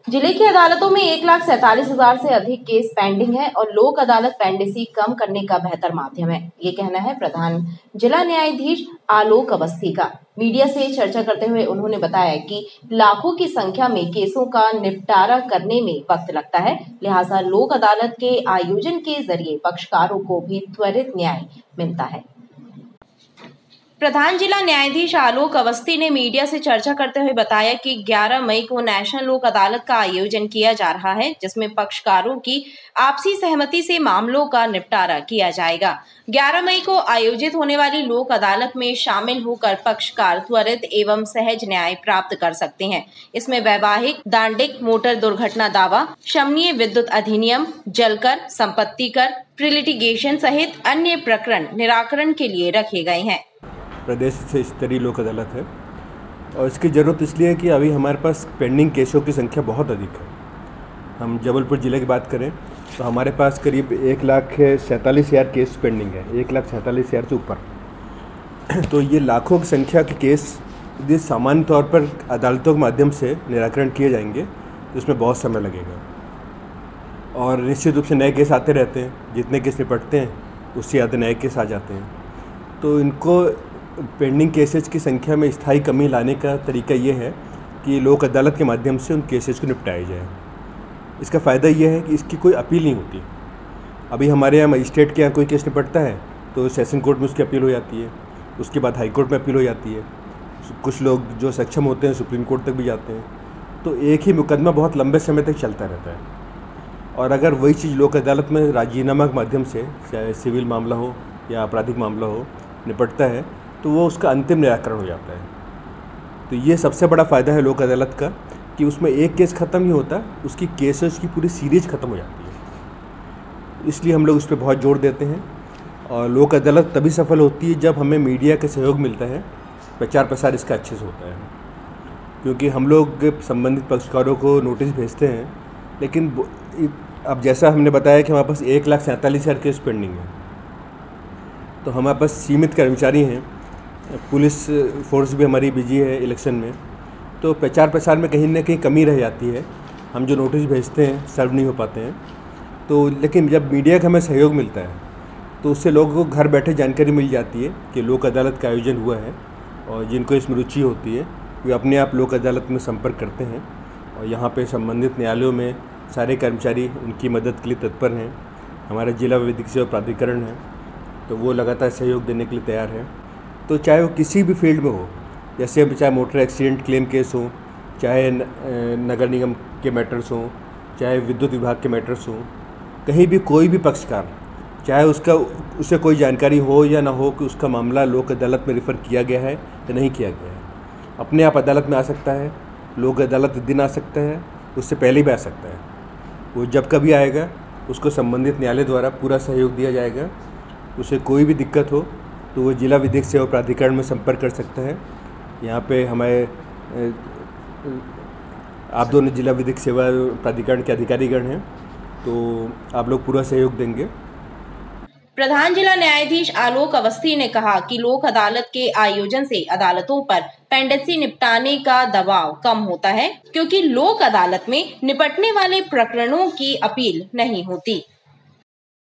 जिले की अदालतों में 1,47,000 से अधिक केस पेंडिंग है और लोक अदालत पेंडेंसी कम करने का बेहतर माध्यम है, ये कहना है प्रधान जिला न्यायाधीश आलोक अवस्थी का। मीडिया से चर्चा करते हुए उन्होंने बताया कि लाखों की संख्या में केसों का निपटारा करने में वक्त लगता है, लिहाजा लोक अदालत के आयोजन के जरिए पक्षकारों को भी त्वरित न्याय मिलता है। प्रधान जिला न्यायाधीश आलोक अवस्थी ने मीडिया से चर्चा करते हुए बताया कि 11 मई को नेशनल लोक अदालत का आयोजन किया जा रहा है, जिसमें पक्षकारों की आपसी सहमति से मामलों का निपटारा किया जाएगा। 11 मई को आयोजित होने वाली लोक अदालत में शामिल होकर पक्षकार त्वरित एवं सहज न्याय प्राप्त कर सकते हैं। इसमें वैवाहिक, दांडिक, मोटर दुर्घटना दावा, शमनीय विद्युत अधिनियम, जलकर, संपत्ति कर, प्रीलिटिगेशन सहित अन्य प्रकरण निराकरण के लिए रखे गए हैं। प्रदेश से स्तरीय लोक अदालत है और इसकी ज़रूरत इसलिए है कि अभी हमारे पास पेंडिंग केसों की संख्या बहुत अधिक है। हम जबलपुर ज़िले की बात करें तो हमारे पास करीब 1,47,000 केस पेंडिंग है, 1,47,000 से ऊपर। तो ये लाखों की संख्या के केस यदि सामान्य तौर पर अदालतों के माध्यम से निराकरण किए जाएंगे तो इसमें बहुत समय लगेगा और निश्चित रूप से नए केस आते रहते हैं। जितने केस निपटते हैं उससे ज़्यादा नए केस आ जाते हैं। तो इनको पेंडिंग केसेज की संख्या में स्थायी कमी लाने का तरीका ये है कि लोक अदालत के माध्यम से उन केसेज को निपटाया जाए। इसका फ़ायदा ये है कि इसकी कोई अपील नहीं होती। अभी हमारे यहाँ मजिस्ट्रेट के यहाँ कोई केस निपटता है तो सेशन कोर्ट में उसकी अपील हो जाती है, उसके बाद हाई कोर्ट में अपील हो जाती है। कुछ लोग जो सक्षम होते हैं सुप्रीम कोर्ट तक भी जाते हैं। तो एक ही मुकदमा बहुत लंबे समय तक चलता रहता है और अगर वही चीज़ लोक अदालत में राजीनामा के माध्यम से, चाहे सिविल मामला हो या आपराधिक मामला हो, निपटता है तो वो उसका अंतिम निराकरण हो जाता है। तो ये सबसे बड़ा फ़ायदा है लोक अदालत का कि उसमें एक केस ख़त्म नहीं होता, उसकी केसेस की पूरी सीरीज ख़त्म हो जाती है। इसलिए हम लोग उस पर बहुत जोर देते हैं और लोक अदालत तभी सफल होती है जब हमें मीडिया का सहयोग मिलता है, प्रचार प्रसार इसका अच्छे से होता है। क्योंकि हम लोग संबंधित पक्षकारों को नोटिस भेजते हैं, लेकिन अब जैसा हमने बताया कि हमारे पास 1,47,000 केस पेंडिंग है, तो हमारे पास सीमित कर्मचारी हैं, पुलिस फोर्स भी हमारी बिजी है इलेक्शन में, तो प्रचार प्रसार में कहीं ना कहीं कमी रह जाती है। हम जो नोटिस भेजते हैं सर्व नहीं हो पाते हैं। तो लेकिन जब मीडिया का हमें सहयोग मिलता है तो उससे लोगों को घर बैठे जानकारी मिल जाती है कि लोक अदालत का आयोजन हुआ है और जिनको इसमें रुचि होती है वे अपने आप लोक अदालत में संपर्क करते हैं और यहाँ पे संबंधित न्यायालयों में सारे कर्मचारी उनकी मदद के लिए तत्पर हैं। हमारा जिला विधिक सेवा प्राधिकरण है तो वो लगातार सहयोग देने के लिए तैयार है। तो चाहे वो किसी भी फील्ड में हो, जैसे चाहे मोटर एक्सीडेंट क्लेम केस हो, चाहे नगर निगम के मैटर्स हों, चाहे विद्युत विभाग के मैटर्स हों, कहीं भी कोई भी पक्षकार, चाहे उसे कोई जानकारी हो या ना हो कि उसका मामला लोक अदालत में रेफ़र किया गया है या नहीं किया गया है, अपने आप अदालत में आ सकता है। लोक अदालत दिन आ सकता है, उससे पहले भी आ सकता है। वो जब कभी आएगा उसको संबंधित न्यायालय द्वारा पूरा सहयोग दिया जाएगा। उसे कोई भी दिक्कत हो तो वो जिला विधिक सेवा प्राधिकरण में संपर्क कर सकता है। यहाँ पे हमारे आप दोनों जिला विधिक सेवा प्राधिकरण के अधिकारीगण हैं, तो आप लोग पूरा सहयोग देंगे। प्रधान जिला न्यायाधीश आलोक अवस्थी ने कहा कि लोक अदालत के आयोजन से अदालतों पर पेंडेंसी निपटाने का दबाव कम होता है, क्योंकि लोक अदालत में निपटने वाले प्रकरणों की अपील नहीं होती।